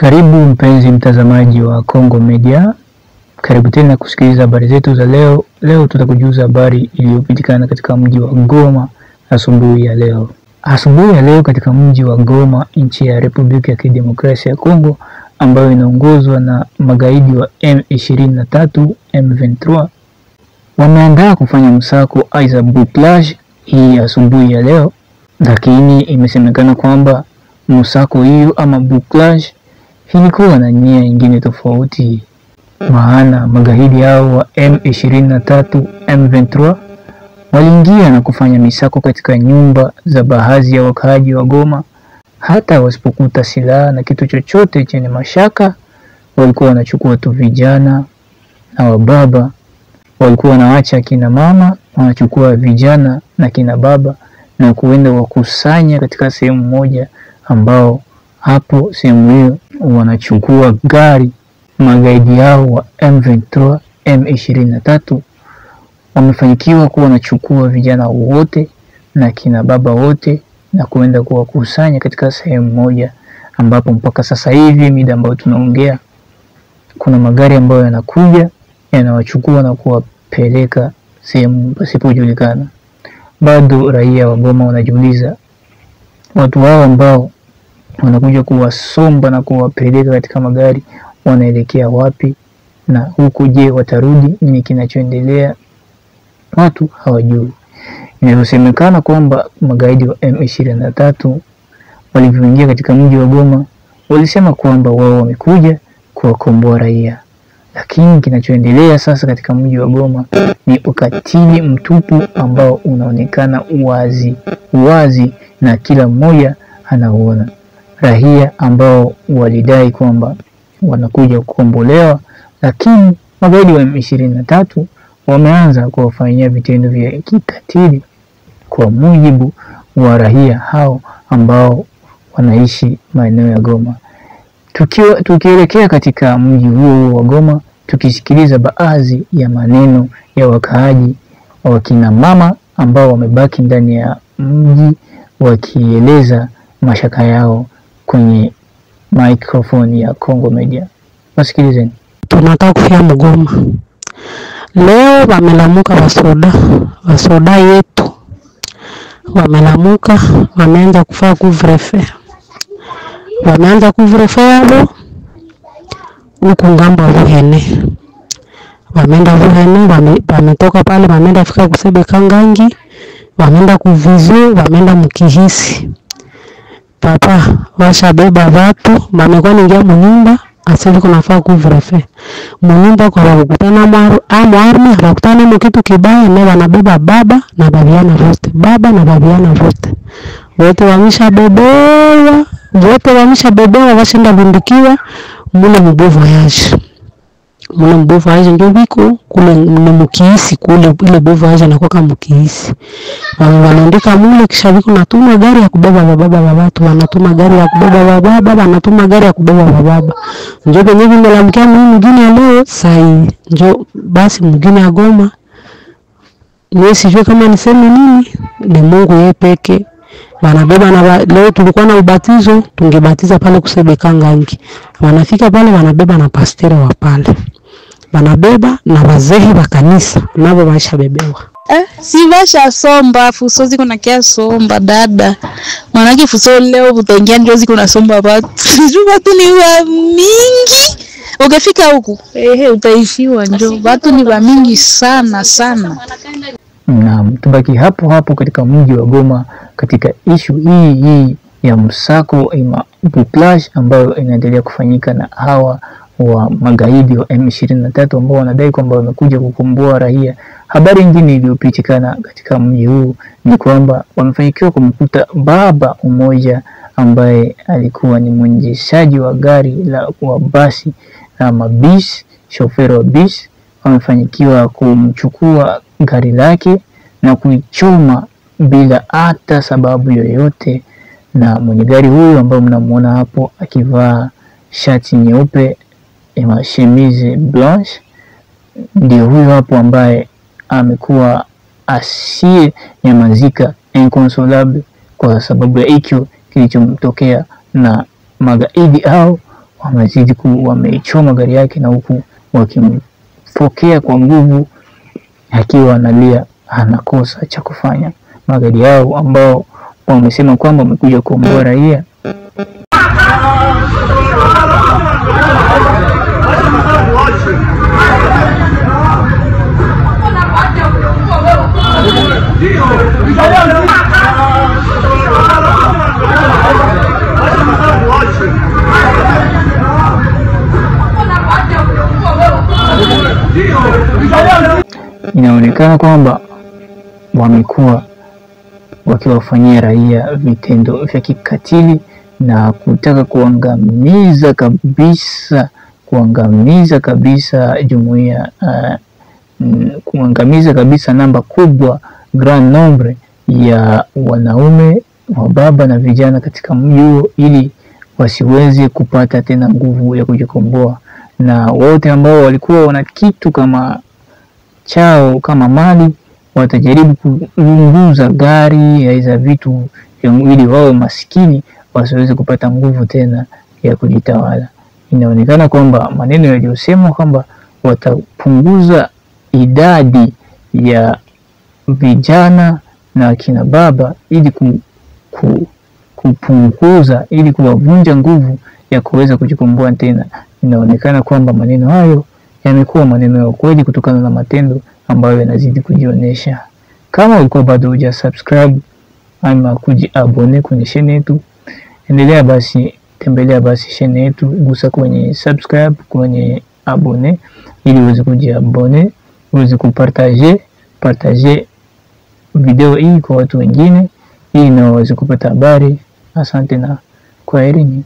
Karibu mpenzi mtazamaji wa Kongo Media. Karibu tena kusikiliza habari zetu za leo. Leo tutakujuza habari iliyopitikana katika mji wa Goma asubuhi ya leo. Asubuhi ya leo katika mji wa Goma, nchi ya Republika ya Kidemokrasia ya Kongo ambayo inaongozwa na magaidi wa M23 M23 wameandaa kufanya msako aidha bouclage hii asubuhi ya leo, lakini imesemekana kwamba msako hiyo ama bouclage ilikuwa na nia nyingine tofauti. Maana magaidi hao wa M23 M23 waliingia na kufanya misako katika nyumba za baadhi ya wakaaji wa Goma. Hata wasipokuta silaha na kitu chochote chenye mashaka, walikuwa wanachukua tu vijana na wababa. Walikuwa wanaacha kina mama, wanachukua vijana na kina baba na kuenda wakusanya katika sehemu moja, ambao hapo sehemu hiyo wanachukua gari. Magaidi hao wa M23 M23 wamefanikiwa kuwa wanachukua vijana wote na kina baba wote na kuenda kuwakusanya katika sehemu moja, ambapo mpaka sasa hivi mida ambayo tunaongea kuna magari ambayo yanakuja yanawachukua na kuwapeleka sehemu pasipojulikana. Bado raia wa Goma wanajiuliza watu hao ambao wanakuja kuwasomba na kuwapeleka katika magari wanaelekea wapi, na huko je watarudi? Nini kinachoendelea? Watu hawajui. Inasemekana kwamba magaidi wa M23 walivyoingia katika mji wa Goma walisema kwamba wao wamekuja kuwakomboa raia, lakini kinachoendelea sasa katika mji wa Goma ni ukatili mtupu ambao unaonekana wazi na kila mmoja anaona. Raia ambao walidai kwamba wanakuja kukombolewa, lakini magaidi wa M23 wameanza kuwafanyia vitendo vya kikatili kwa mujibu wa raia hao ambao wanaishi maeneo ya Goma. Tukielekea katika mji huo wa Goma, tukisikiliza baadhi ya maneno ya wakaaji wa kina mama ambao wamebaki ndani ya mji wakieleza mashaka yao kwenye microphone ya Kongo Media. Wasikilizeni. Tunataka kufia Mgoma. Leo wamelamuka wasoda yetu. Wamelamuka, wameanza kufaa couvre-feu. Wameanza couvre-feu hapo huko ngamba Vuhene. Wameenda Vuhene, wametoka pale, wameenda fika kusebe Kangangi, wameenda kuvizu, wameenda Mkihisi. Papa washabeba watu, wamekuwa ningia mnyumba, asili kunafaa couvre-feu. Mnyumba kwa kukutana army, wakutana na kitu kibaya, na wanabeba baba na babiana wote. Baba na babiana wote. Wote wameshabebewa, washinda bundukiwa mule mbovoyage. Mule mbovoyage ndio biko kule Mkihisi, kule ile mbovoyage na kwa Mkihisi. Wanaandika mule, kisha biko natuma gari ya kubeba baba watu, wanatuma gari ya kubeba baba, wanatuma gari ya kubeba baba. Ndio benye nimelamkia mwingine leo sai. Ndio basi mwingine ya Goma. Mimi sijui kama niseme nini, ni Mungu yeye peke. Wanabeba na leo tulikuwa na ubatizo, tungebatiza pale kusebe Kangangi. Wanafika pale wanabeba na pastere wa pale. Wanabeba na wazee wa kanisa nabo washabebewa. Si basha somba fuso ziko na kia somba dada. Manake fuso leo utaingia ndio ziko na somba watu. Sijui watu ni wa mingi. Ukifika huku utaishiwa njoo. Watu ni wa mingi sana. Naam, tubaki hapo katika mji wa Goma katika issue hii ya msako ima bouclage ambayo inaendelea kufanyika na hawa wa magaidi wa M23 ambao wanadai kwamba wamekuja kukomboa raia. Habari nyingine iliyopitikana katika mji huu ni kwamba wamefanikiwa kumkuta baba mmoja ambaye alikuwa ni mwendeshaji wa gari la basi na mabisi, shoferi wa bisi. Wamefanikiwa kumchukua gari lake na kuichoma bila hata sababu yoyote, na mwenye gari huyu ambaye mnamuona hapo akivaa shati nyeupe na chemise blanche ndio huyo hapo ambaye amekuwa asiye nyamazika, inconsolable, kwa sababu ya hicho kilichomtokea. Na magaidi hao wameichoma gari yake, na huku wakimpokea kwa nguvu akiwa analia, anakosa cha kufanya. Magaidi hao ambao wamesema kwamba wamekuja kuomboa raia inaonekana kwamba wamekuwa wakiwafanyia raia vitendo vya kikatili na kutaka kuangamiza kabisa jumuiya, kuangamiza kabisa namba kubwa, grand nombre ya wanaume, wababa na vijana katika mji huo, ili wasiweze kupata tena nguvu ya kujikomboa. Na wote ambao walikuwa wana kitu kama chao kama mali watajaribu kuunguza gari za vitu ili wawe maskini, wasiweze kupata nguvu tena ya kujitawala. Inaonekana kwamba maneno yaliyosemwa kwamba watapunguza idadi ya vijana na akina baba ili kupunguza, ili kuwavunja nguvu ya kuweza kujikomboa tena. Inaonekana kwamba maneno hayo yamekuwa maneno ya kweli kutokana na matendo ambayo yanazidi kujionyesha. Kama ulikuwa bado huja subscribe ama kujiabone kwenye channel yetu, tembelea basi channel yetu, gusa kwenye subscribe, kwenye abone, ili uweze kujiabone, uweze kupartager video hii kwa watu wengine, ili na waweze kupata habari. Asante na kwaherini.